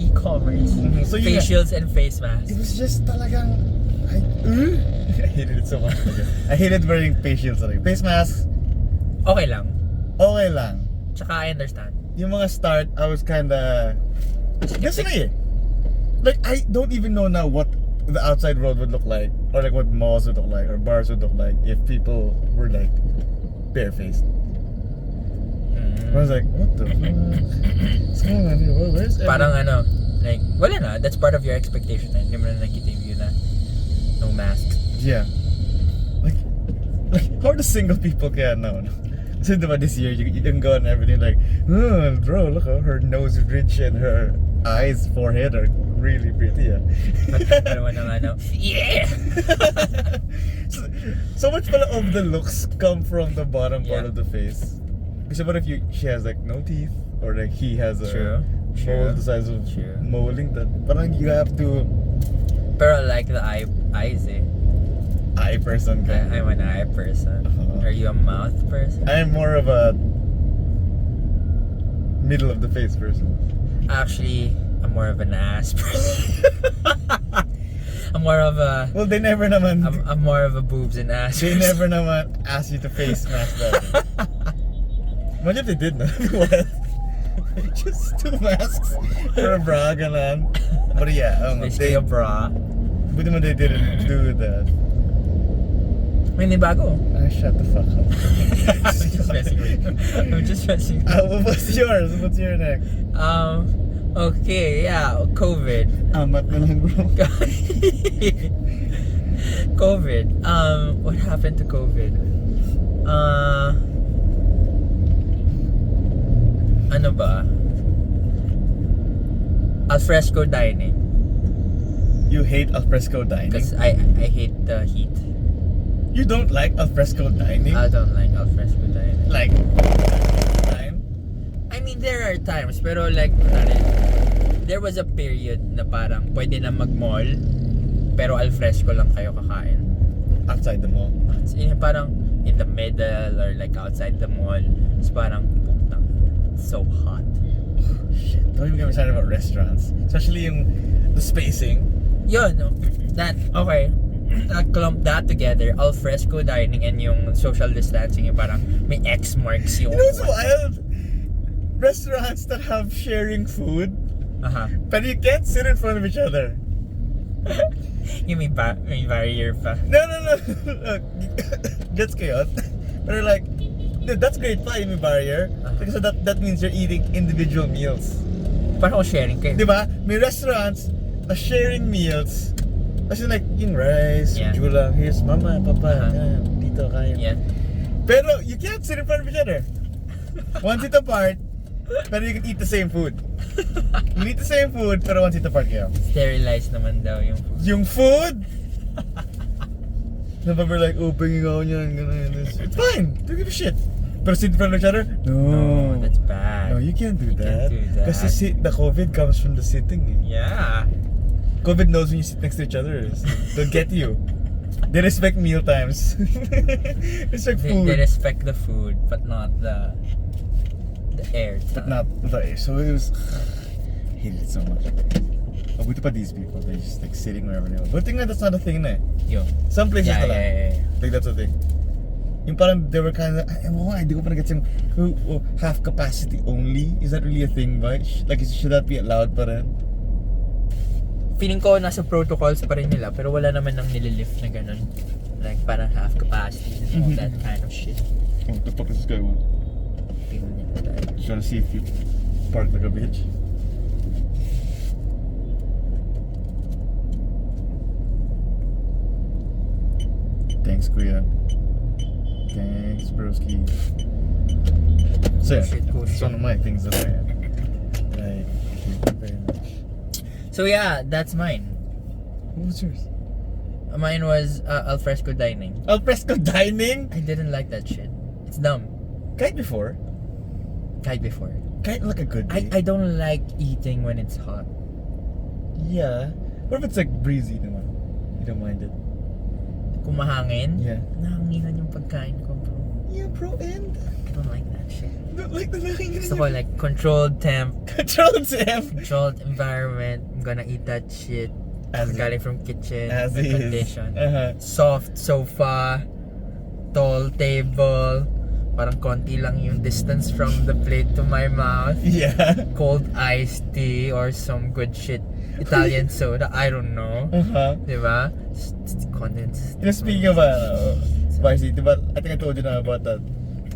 S2: So yun
S1: Face
S2: nga,
S1: shields and face masks.
S2: it was just talagang, I hated it so much. I hated wearing face shields talaga. Face masks,
S1: Okay lang. Tsaka I understand.
S2: Yung mga start, I was kinda, gusto na eh. Like, I don't even know now what the outside world would look like, or like what malls would look like, or bars would look like if people were like barefaced. I was like, what the fuck? What's going on here? Where's
S1: Parang like, wala na. That's part of your expectation. Hindi mo na nakita yung view na no masks.
S2: Yeah. Like how the single people kaya now? So diba this year, you can go and everything like, oh, bro, look, her nose ridge and her eyes, forehead are really pretty.
S1: Yeah!
S2: So much pala of the looks come from the bottom part
S1: Yeah.
S2: of the face. Kasi what if she has like no teeth, or like he has a
S1: True.
S2: mole the size of
S1: True.
S2: molding, that parang you have to
S1: Pero I like the eyes eh.
S2: eye person ka.
S1: I'm an eye person.
S2: Uh-huh.
S1: Are you a mouth person?
S2: I'm more of a middle of the face person.
S1: Actually, I'm more of an ass person. I'm more of a...
S2: Well, they never naman.
S1: I'm more of a boobs and ass
S2: They
S1: person.
S2: never naman ask you to face mask that. Imagine if they did, no? What? Just 2 masks for a bra, ganon. But yeah,
S1: Basically a bra.
S2: Buti mo they didn't do that.
S1: May bago.
S2: Shut the fuck up.
S1: I'm just messing with you.
S2: What's yours? What's your next?
S1: Okay, yeah, COVID.
S2: Amat na lang, bro.
S1: COVID. What happened to COVID? Ano ba? Alfresco dining.
S2: You hate alfresco dining?
S1: Because I hate the heat.
S2: You don't like alfresco dining?
S1: I don't like alfresco dining.
S2: Like, time?
S1: I mean, there are times, pero like, there was a period na parang pwede na mag-mall, pero alfresco lang kayo kakain.
S2: Outside the mall?
S1: Parang in the middle or like outside the mall. It's parang, putang, it's so hot.
S2: Shit, don't even get me started about restaurants. Especially the spacing.
S1: Yun, no? Okay. Clump that together, alfresco dining and yung social distancing, yung parang may X marks yung...
S2: You know what's wild? Restaurants that have sharing food, but you can't sit in front of each other.
S1: Yung may barrier pa.
S2: No. Gets ko yun. But like, dude, that's great pa, yung may barrier. Because that means you're eating individual meals.
S1: Parang sharing kayo.
S2: Diba? May restaurants na sharing meals. Kasi like, yung rice,
S1: Yeah.
S2: yung jula, here's mama, papa, dito, kain.
S1: Yeah.
S2: Pero you can't sit in front of each other. 1 seat apart, pero you can eat the same food. You eat the same food, pero 1 seat apart kayo.
S1: Sterilized naman daw yung food.
S2: Yung food! Never we're like, oh, bringing on yan, ganun. It's fine. Don't give a shit. But sit in front of each other?
S1: No, that's bad.
S2: No, you can't do
S1: You
S2: that.
S1: can't do that.
S2: Kasi the COVID comes from the sitting.
S1: Yeah.
S2: COVID knows when you sit next to each other. They'll get you. They respect meal times. Respect food.
S1: They respect the food, but not the air.
S2: But not the air. So it was... I hated it so much. Mabuti pa these people. They're just like sitting wherever they want. But think that's not a thing na eh.
S1: Yo.
S2: Some places
S1: Yeah,
S2: na lang.
S1: yeah.
S2: Like that's a thing. Yung parang they were kind of... Hindi ko pa nag-gets yung half capacity only. Is that really a thing ba? Like should that be allowed pa rin?
S1: Feeling ko nasa protocols pa rin nila pero wala naman nang nililift na ganun. Like parang half capacity and all that kind of shit.
S2: Oh, what the fuck is this guy want?
S1: Tingnan nila tayo.
S2: Just trying to see if you park like a bitch. Thanks, Kuya. Thanks, broski. So yeah,
S1: Cool
S2: it's
S1: shit.
S2: one of my things that I like. Thank you very much.
S1: So yeah, that's mine.
S2: What was yours?
S1: Mine was alfresco dining.
S2: Alfresco dining?
S1: I didn't like that shit. It's dumb.
S2: Kahit before?
S1: Kahit before.
S2: Kahit like a good day?
S1: I don't like eating when it's hot.
S2: Yeah. What if it's like breezy naman? You don't mind it?
S1: Kung mahangin,
S2: Yeah.
S1: nahanginan yung pagkain ko, bro.
S2: Yeah, bro, and?
S1: I don't like that shit.
S2: Don't like the nahingan.
S1: Gusto ko like controlled temp,
S2: Controlled Sam.
S1: controlled environment. I'm gonna eat that shit.
S2: As
S1: Galing from kitchen,
S2: As
S1: air
S2: is.
S1: condition.
S2: Uh-huh.
S1: Soft sofa, tall table. Parang konti lang yung distance from the plate to my mouth.
S2: Yeah.
S1: Cold iced tea or some good shit. Italian soda, I don't know.
S2: Uh-huh.
S1: Diba? Condensed.
S2: You know, speaking of spicy, diba, I think I told you na about that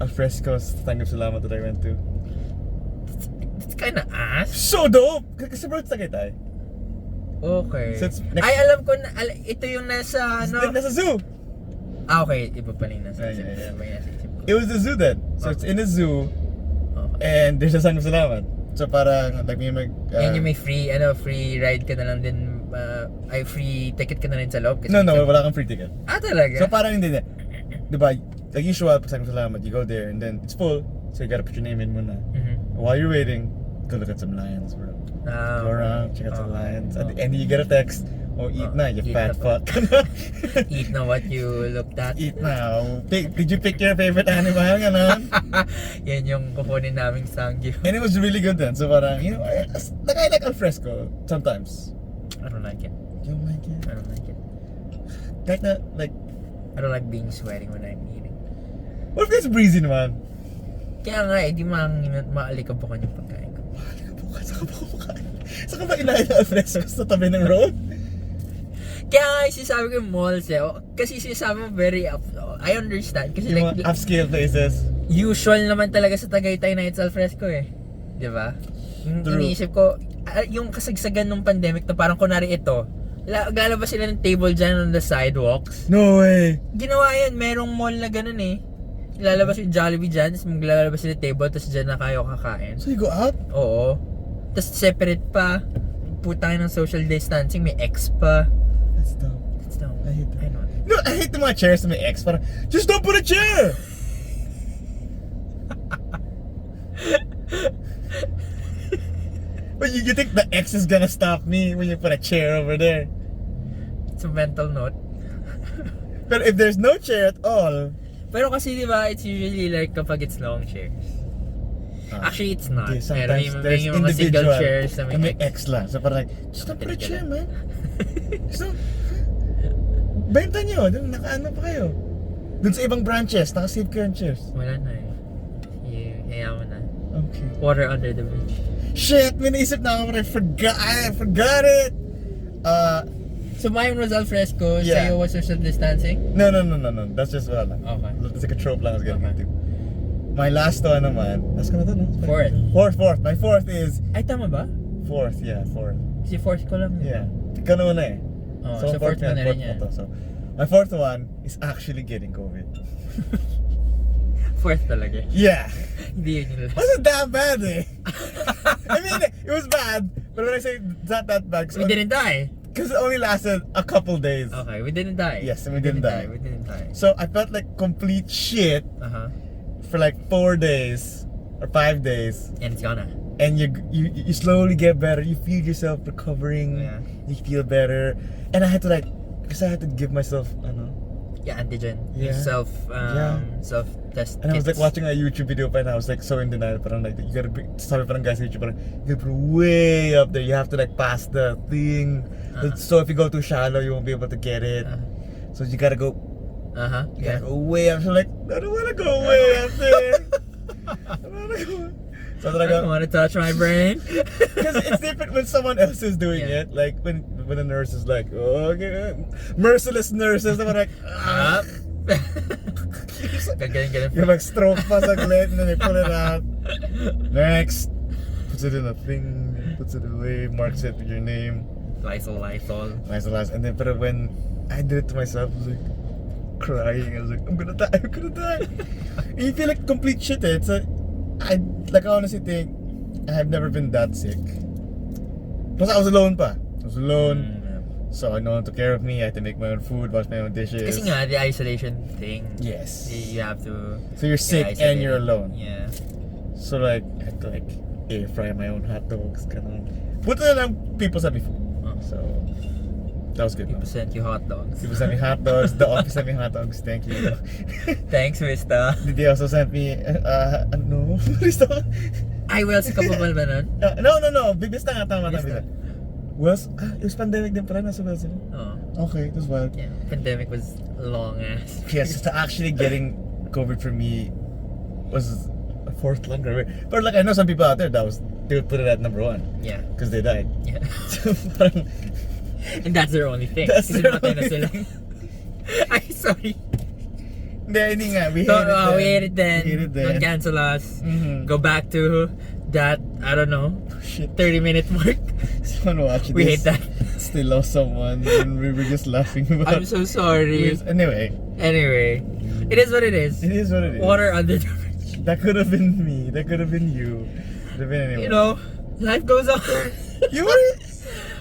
S2: alfresco's Tanggap Salamat that I went to.
S1: It's kinda ass.
S2: So dope! Kasi bro, it's Tagaytay.
S1: Okay.
S2: So it's next-
S1: Ay, alam ko na, ito yung nasa, ano?
S2: Nasa zoo!
S1: Ah, okay. Iba pala yung nasa isip ko.
S2: Yeah.
S1: Iba yung nasa isip ko.
S2: It was the zoo then. So it's in a zoo,
S1: Okay.
S2: and there's a Tanggap Salamat. So parang, like may
S1: Yan yung may free, free ride ka na lang din, ay free ticket ka na rin sa loob. Kasi
S2: no,
S1: minsan-
S2: wala kang free ticket.
S1: Ah, talaga?
S2: So parang hindi na. Diba, like usual, pag Tanggap Salamat, you go there, and then it's full, so you gotta put your name in muna.
S1: Mhm.
S2: While you're waiting, go look at some lions, bro. Go around, check out some lions. At the end, you get a text. Oh, eat na, you
S1: Eat
S2: fat
S1: na
S2: fuck.
S1: Eat na what you looked at.
S2: Eat na. Did you pick your favorite animal? Ganon.
S1: Yan yung kukunin naming sanggip.
S2: And it was really good then. So parang, you know, I like alfresco sometimes.
S1: I don't like it.
S2: You don't like it?
S1: I don't like it.
S2: Kahit na, like,
S1: I don't like being sweating when I'm eating.
S2: what if it's breezy naman?
S1: Kaya nga, di maalikabukan yung pagkain ko.
S2: Saan ka ba inahin na alfresco sa tabi ng road?
S1: Kaya nga, sinasabi ko yung malls eh. Kasi sinasabi mo very up. I understand. Kasi
S2: Yung
S1: like,
S2: mga upscale places.
S1: usual naman talaga sa Tagaytay na it's alfresco eh. Di ba? Yung
S2: True.
S1: iniisip ko, yung kasagsagan ng pandemic na parang kunwari ito, lalabas sila ng table dyan on the sidewalks.
S2: No way!
S1: Ginawa yan, merong mall na ganun eh. Lalabas yung Jollibee dyan, tapos maglalabas sila table, tapos dyan na kayo kakain.
S2: So you go out?
S1: Oo. Tapos separate pa. Putang ng social distancing, may X pa.
S2: That's dumb.
S1: That's dumb.
S2: I hate that.
S1: I know.
S2: No, I hate the mga chairs na may X. Parang, just don't put a chair! But you think the X is gonna stop me when you put a chair over there?
S1: It's a mental note.
S2: But if there's no chair at all...
S1: Pero kasi di ba, it's usually like kapag it's long chairs. Actually, it's not.
S2: Okay,
S1: Pero
S2: sometimes
S1: may
S2: there's
S1: mga single
S2: individual
S1: chairs na
S2: and
S1: may
S2: may X lang. So parang like, just don't put a chair, man. Just don't... Benta nyo, dun nakaano pa kayo. Dun sa ibang branches, nakasave kayo yung chairs.
S1: Wala na eh. Yayaman na.
S2: Okay.
S1: Water under the bridge.
S2: Shit, may naisip na ako, but I forgot it!
S1: So mine was alfresco,
S2: Yeah.
S1: sa'yo was social distancing?
S2: No. That's just wala lang.
S1: Okay.
S2: That's like a trope lang I was getting
S1: Okay.
S2: into. My last one naman, last ko na to, no?
S1: Fourth.
S2: My fourth is,
S1: Ay, tama ba?
S2: fourth.
S1: Kasi fourth ko lang.
S2: Yeah. Ikaw naman eh.
S1: Oh, so fourth mo na rin yan.
S2: to. So, my fourth one is actually getting COVID.
S1: Fourth talaga.
S2: Yeah.
S1: Hindi yun yung last.
S2: Wasn't that bad eh. I mean, it was bad, but when I say it's not that bad,
S1: We didn't die.
S2: because it only lasted a couple days.
S1: Okay, we didn't die.
S2: Yes, we didn't die.
S1: We didn't Alright.
S2: So I felt like complete shit for like 4 days or 5 days.
S1: And it's gonna.
S2: And you slowly get better. You feel yourself recovering.
S1: Yeah.
S2: You feel better. And I had to because I had to give myself, I don't know.
S1: Yeah, antigen.
S2: Yeah.
S1: Self test.
S2: And I was like
S1: kits.
S2: watching a YouTube video and I was like so in denial. Parang like, you gotta bring, sabi parang guys sa YouTube, parang, you gotta put way up there. You have to like pass the thing. So if you go too shallow, you won't be able to get it. So you gotta go. You gotta go way up. So like, I don't wanna go way up there. I don't wanna go. So
S1: I don't want to touch my brain.
S2: Because it's different when someone else is doing it. Like when the nurse is like, oh, okay, merciless nurses. They're like, you like stroke pa saglit and then they pull it out. Next, puts it in a thing, puts it away, marks it with your name.
S1: Lysol.
S2: And then, but when I did it to myself, I was like crying. I was like, I'm gonna die. And you feel like complete shit. It's I honestly think I have never been that sick. Plus I was alone pa. So no one took care of me. I had to make my own food, wash my own dishes.
S1: Kasi nga, the isolation thing.
S2: Yes.
S1: You have to.
S2: So you're sick and you're alone.
S1: Yeah.
S2: So like I had to like air fry my own hot dogs. Ganun. Buti na lang people sent me food. So that was good.
S1: People sent you hot dogs.
S2: People sent me hot dogs. The office sent me hot dogs. Thank you.
S1: Thanks, Vista.
S2: They also sent me no.
S1: Ay, Wells ka pa ba nun?
S2: No. Bibista nga tama. Wells, it was pandemic din pala nasa Wells. Okay, it was wild.
S1: Yeah, pandemic was long ass.
S2: Yes, so actually getting COVID for me was a fourth lang. But like I know some people out there they would put it at number 1. Yeah. Because they died.
S1: Yeah.
S2: So parang,
S1: and that's their only thing.
S2: That's their only
S1: sila. Ay, sorry.
S2: Hindi nga. We
S1: hate it then. Don't cancel us. Go back to that, I don't know, 30-minute mark.
S2: Someone watched
S1: We hate that.
S2: Still lost someone and we were just laughing about
S1: I'm so sorry.
S2: Anyway.
S1: It is what it is.
S2: It is what it is.
S1: Water under the bridge.
S2: That could have been me. That could have been you. Could have been anyone.
S1: You know, life goes on.
S2: You were...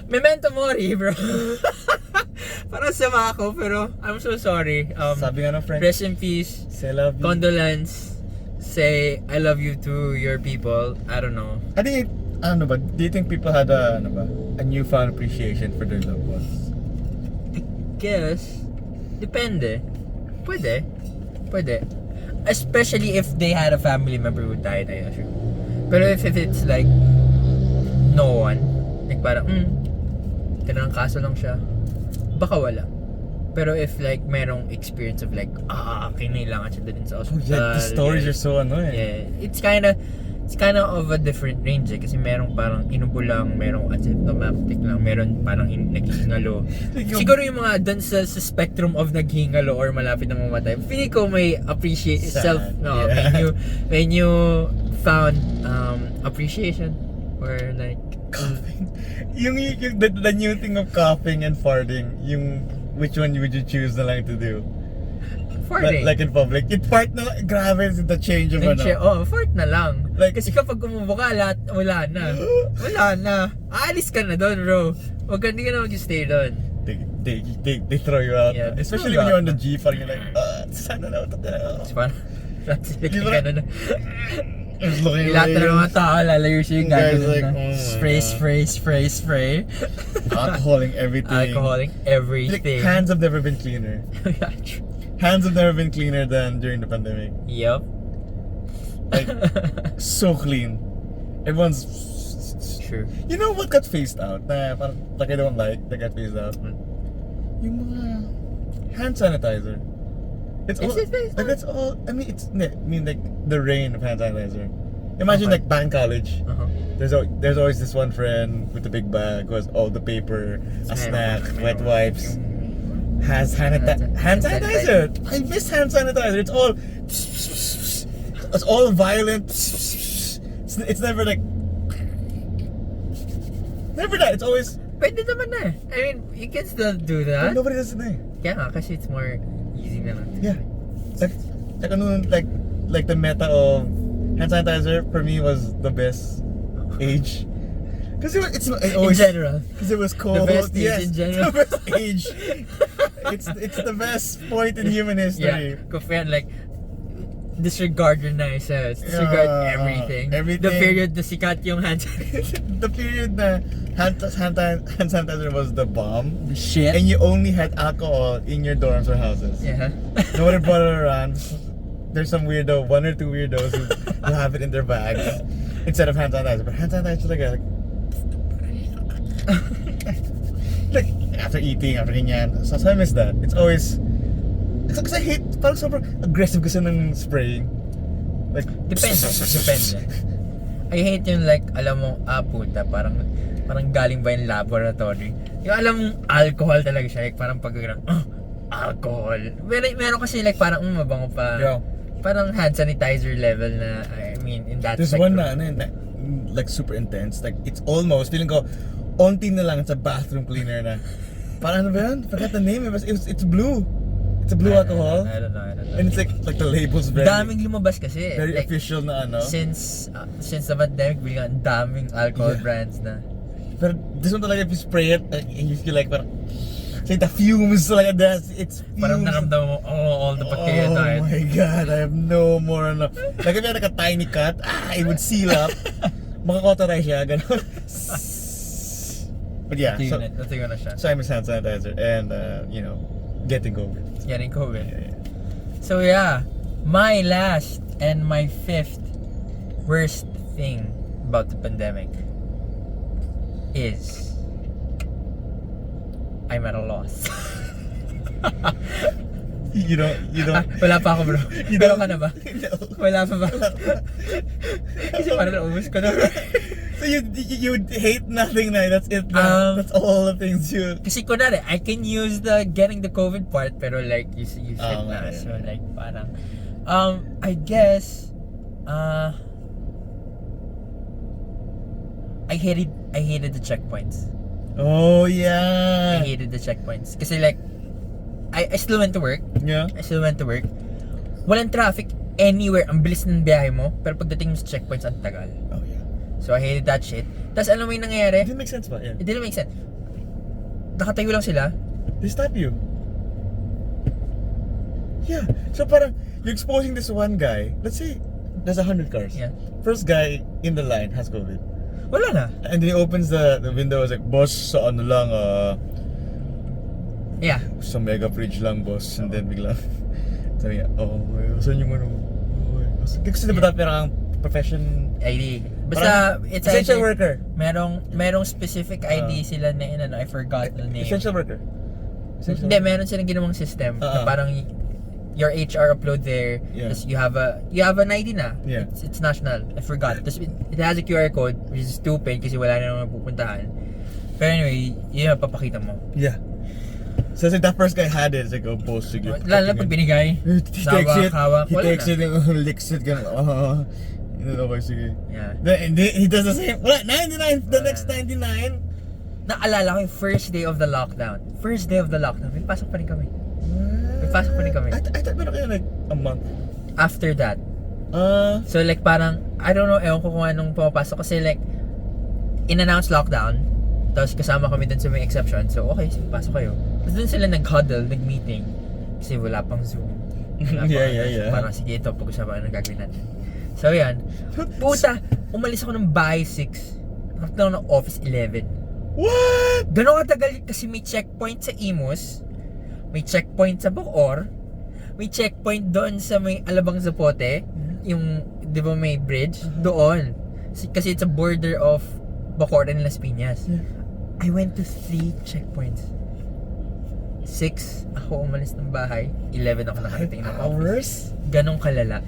S1: Memento mori, bro. Parang sama ako, pero I'm so sorry.
S2: Sabi nga ng friend.
S1: Rest in peace.
S2: Say love you.
S1: Condolence. Say I love you to your people. I don't know.
S2: I think, do you think people had a newfound appreciation for their loved ones?
S1: I guess. Depende. Pwede. Especially if they had a family member who died, I assure. Pero if it's like no one, like parang tinangkaso lang siya, baka wala. Pero if like merong experience of like kailangan siya din sa hospital.
S2: Yeah, the stories are so annoying.
S1: Yeah, it's kind of of a different range kasi merong parang inubo lang, merong asymptomatic lang, meron parang naghihingalo. Siguro yung mga dun sa spectrum of naghihingalo or malapit na mamatay, feeling ko may appreciate self when you found appreciation or like
S2: coughing. Yung the new thing of coughing and farting, which one would you choose na lang to do?
S1: Farting.
S2: Like in public. Fart na lang. Grabe the change of
S1: fart na lang.
S2: Like,
S1: kasi kapag umubo ka, wala na. Aalis ka na doon, bro. Hindi ka na mag-stay doon.
S2: They throw you out.
S1: Yeah,
S2: especially when you're on the jeep, parang you're like, sana na ito.
S1: It's fun. Lahat
S2: Lahat
S1: na mga tao, lalayo siya yung
S2: guys
S1: gagawin
S2: like,
S1: na. Spray.
S2: Alcoholing everything. Like, hands have never been cleaner. Hands have never been cleaner than during the pandemic.
S1: Yep.
S2: Like, so clean. Everyone's...
S1: True.
S2: You know what got phased out? Like I don't like that got phased out? Yung mga hand sanitizer. It's all. I mean, like the rain of hand sanitizer. Imagine like back in college. There's always this one friend with the big bag who has all the paper, a snack, wet wipes, hand sanitizer. I miss hand sanitizer. It's all violent. It's never like. Never that. It's always.
S1: Pwede naman na. I mean, you can still do that.
S2: But nobody does it na.
S1: Yeah, kasi it's more easy na lang.
S2: Yeah. Like the meta of hand sanitizer for me was the best age. Because it's always
S1: in general.
S2: Because it was cold.
S1: The best age in general.
S2: The best age. It's the best point in human history.
S1: Yeah, Kofian, like, disregard your nices, disregard everything. The period na sikat yung hand
S2: The period na hand sanitizer was the bomb.
S1: the shit.
S2: And you only had alcohol in your dorms or houses.
S1: Yeah.
S2: Nobody brought it around. There's some weirdo, one or two weirdos who have it in their bags instead of hand sanitizer. But hand sanitizer like like after eating, after ganyan. So I miss that. It's always because I hate parang sobrang aggressive kasi ng spraying. Like
S1: Depende. I hate yung like, alam mo, puta, parang galing ba yung laboratory. Yung alam mong alcohol talaga siya, like parang alcohol. Meron kasi like parang mabango pa.
S2: Yeah.
S1: Parang hand sanitizer level na, I mean, in that
S2: there's
S1: spectrum.
S2: one na like super intense. Like it's almost feeling ko onti na lang sa bathroom cleaner na. Parang ano ba yun? Forgot the name. It's blue. It's a blue alcohol.
S1: I don't know.
S2: And it's like the label's very
S1: Daming lumabas kasi.
S2: very
S1: like,
S2: official na ano.
S1: Since the pandemic, biglang daming alcohol brands na.
S2: But this one talaga, if you spray it and you feel like parang like the fumes like that, it's fumes.
S1: Parang naramdaman mo, all the bacteria died.
S2: Oh my god, I have no more like if you had like a tiny cut, it would seal up. Makakautorize siya, ganun. But yeah,
S1: Natingo na siya.
S2: so I miss hand sanitizer and getting COVID.
S1: Getting COVID.
S2: Yeah.
S1: So yeah, my last and my fifth worst thing about the pandemic is I'm at a loss.
S2: You don't
S1: Wala pa ako, bro.
S2: You
S1: Meron
S2: don't-
S1: ka na ba?
S2: No.
S1: Wala pa ba? Kasi parang naubos ko na.
S2: So you would hate nothing na, that's it na. That's all the things you.
S1: Kasi kunwari, I can use the getting the COVID part, pero like, you said na.
S2: yeah.
S1: So like, parang, I guess, I hated the checkpoints.
S2: Oh yeah.
S1: I hated the checkpoints. Kasi like, I still went to work.
S2: Yeah.
S1: Walang traffic anywhere. Ang bilis ng biyahe mo. Pero pagdating mo sa checkpoints, ang tagal.
S2: Oh yeah.
S1: So I hated that shit. Tapos alam mo yung nangyayari?
S2: It didn't make sense ba? Yeah.
S1: It didn't make sense. Nakatayo lang sila.
S2: They stop you. Yeah. So parang you're exposing this one guy. Let's say there's 100 cars.
S1: Yeah.
S2: First guy in the line has COVID.
S1: Wala na.
S2: And then he opens the window. Is like, boss, sa ano lang,
S1: Yeah.
S2: sa mega fridge lang, boss. And then biglang sabi niya, saan yung ano? Kasi diba parang profession,
S1: ID. Basta, it's
S2: essential
S1: either,
S2: worker.
S1: merong specific ID sila na I forgot the name.
S2: Essential worker.
S1: Hindi, meron silang ginawang system na parang your HR upload there.
S2: Yeah.
S1: Tapos you have an ID na.
S2: Yeah.
S1: It's national. I forgot. Tapos it has a QR code, which is stupid kasi wala na naman pupuntahan. Pero anyway, yun yung papakita mo.
S2: Yeah. So it's like that first guy had it. It's like, boss, sige.
S1: Lalo na pag binigay.
S2: He takes it.
S1: Hawak,
S2: He
S1: wala
S2: takes
S1: na.
S2: it and licks it. Ganun. Okay, sige.
S1: Yeah.
S2: Then he does the same. Wala, 99. The next 99.
S1: Naalala ko yung first day of the lockdown. May pasok pa rin kami.
S2: I thought meron kayo like a month.
S1: After that. So like parang, I don't know, ewan ko kung anong pumapasok kasi like, in-announce lockdown, tapos kasama kami dun sa may exception, so okay, sige, pasok kayo. Tapos dun sila nag-huddle, nag-meeting, kasi wala pang Zoom.
S2: Yeah.
S1: Parang sige ito, pag-usapan ang gagawin natin. So yan, puta, umalis ako ng bahay 6, nakapit ako ng office 11.
S2: What?
S1: Gano'n katagal kasi may checkpoint sa Imus, may checkpoint sa Bacoor, may checkpoint doon sa may Alabang Zapote, yung, di ba may bridge? Doon. Kasi it's a border of Bacoor and Las Piñas.
S2: Yeah.
S1: I went to 3 checkpoints. 6 ako umalis ng bahay, 11 ako nakarating ng office.
S2: Hours?
S1: Ganong kalala.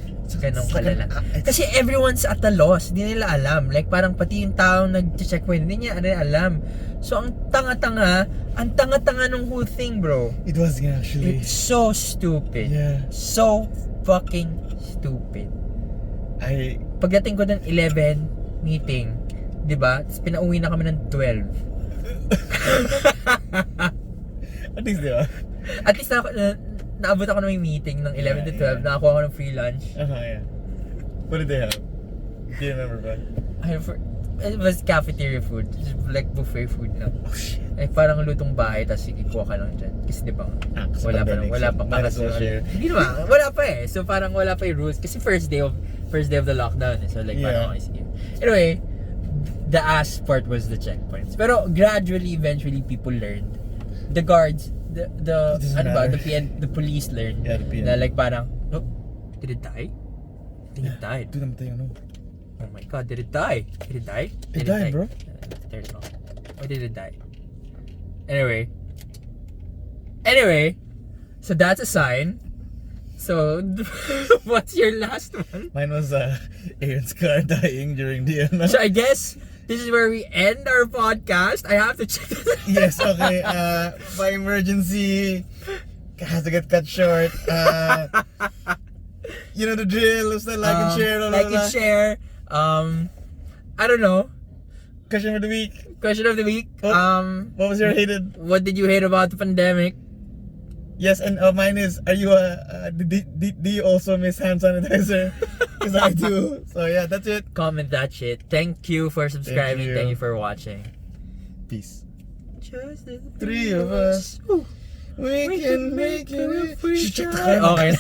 S1: Kasi everyone's at a loss. Hindi nila alam. Like parang pati yung taong nag-checkpoint, hindi niya alam. So ang tanga-tanga ng whole thing, bro.
S2: It was actually.
S1: It's so stupid.
S2: Yeah.
S1: So fucking stupid. Pagdating ko ng 11 meeting, 'di ba? Tapos pinauwi na kami ng 12.
S2: At least, di ba?
S1: At least naabot ako ng may meeting ng 11 to 12, nakakuha ako ng free lunch.
S2: Yeah. What did they have? Do you remember ba?
S1: It was cafeteria food, just like buffet food na.
S2: Oh shit.
S1: Eh, parang lutong bahay, tapos ikuha ka lang dyan. Kasi di ba, wala pa
S2: Might as well share.
S1: Hindi naman, wala pa eh. So parang wala pa yung rules. Kasi first day of the lockdown eh. So like, parang okay, sige. Anyway, the ass part was the checkpoints. Pero gradually, eventually, people learned. The guards, the police learned.
S2: Yeah, the PN.
S1: Na like parang, oh, did it die? I think it died.
S2: Dude, namatay ano.
S1: Oh my god, did it die? Did it die?
S2: It died, bro.
S1: Turn it off. Why did it die? Anyway, so that's a sign. So, what's your last one?
S2: Mine was Aaron's car dying during the
S1: So I guess this is where we end our podcast. I have to check this.
S2: Yes, okay. My emergency has to get cut short. You know the drill. It's not like and share.
S1: Like and share. I don't know.
S2: Question of the week.
S1: What
S2: was your hated?
S1: What did you hate about the pandemic?
S2: Yes, and mine is, are you do you also miss hand sanitizer? Because I do. So yeah, that's it.
S1: Comment that shit. Thank you for subscribing. Thank you for watching.
S2: Peace.
S1: Just the
S2: Three of us. We can make it.
S1: Okay.